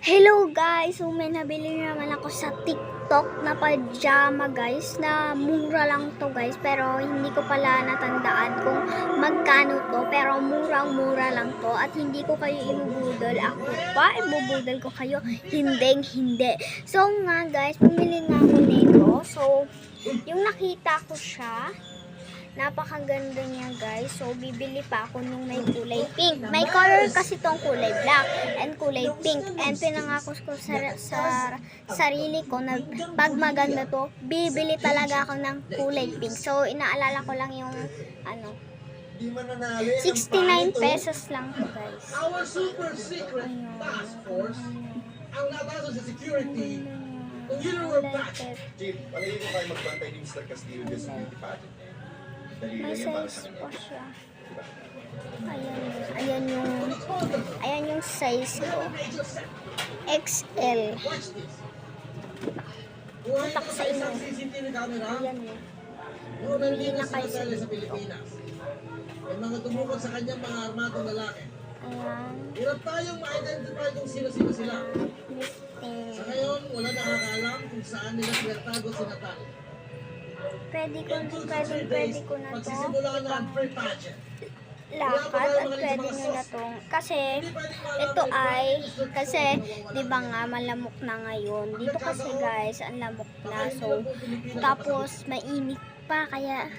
Hello guys! So may nabili naman ako sa TikTok na pajama guys, na mura lang to guys, pero hindi ko pala natandaan kung magkano to, pero murang-mura lang to at hindi ko kayo ibubudol. Ako pa, ibubudol ko kayo? Hindi. So nga guys, bumili nga ako nito. So yung nakita ko siya, napakaganda niya guys. So bibili pa ako nung may kulay pink. May color kasi tong kulay black and kulay pink. And pinangako ko sa sarili ko na pag maganda to, bibili talaga ako ng kulay pink. So inaalala ko lang yung 69 pesos lang to guys. Our super secret task force ang nataso sa security. Kung yun ang back. Chief, palagi ko kayo magbantay ni Mr. Castillo sa beauty pageant. May size pa siya. Ayan yung size ko. XL. Punta ka sa inyo. Ayan yun. Bili na kayo sa Pilipinas. May mga tumukod sa kanyang mga armadong lalaki. Ayan. Hirap tayong ma-identify kung sino-sino sila. Sa ngayon, wala nakakaalam kung saan nila pinatago si Natalia. Pwede ko na to Pagsisimula na ang free pageant. lakad at pwede nyo na to. Kasi di ba nga malamok na ngayon. Dito kasi guys, ang lamok na. So, tapos mainit pa. Kaya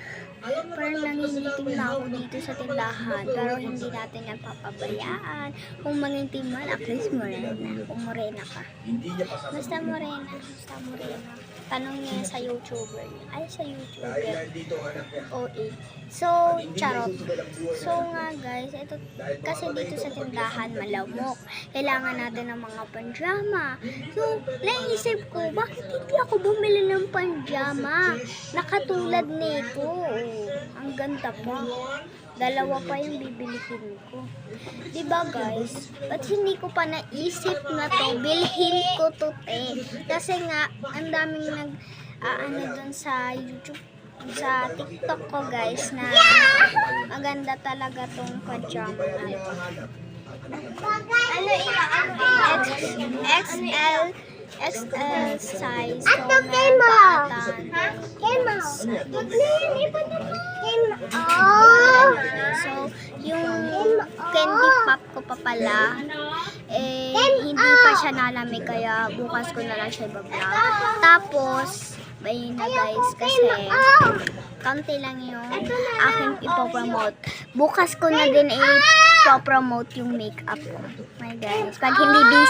parang nangingitim na ako dito sa tindahan. Pero hindi natin yan papabayaan. Kung mangintim man, at least morena. Kung morena ka. Basta morena. Tanong niya sa YouTuber niya. Ay, sa YouTuber. OA. So, charot. So nga guys, ito kasi dito sa tindahan malamok. Kailangan natin ng mga panjama. So, naisip ko, bakit hindi ako bumili ng panjama? Nakatulad nito. Ang ganda pa. Dalawa pa yung bibilihin ko. Diba guys? Ba't hindi ko pa naisip na to? Bilhin ko to Kasi nga, ang daming dun sa YouTube, sa TikTok ko guys, na maganda talaga tong pajama na ito. XL size. So, So, yung candy pop ko pa pala, hindi pa siya nalamig, kaya bukas ko na lang siya i-vlog. Tapos, ayun na guys, kasi konti lang yung aking ipopromote. Bukas ko na din i-promote yung makeup ko. My guys, pag hindi busy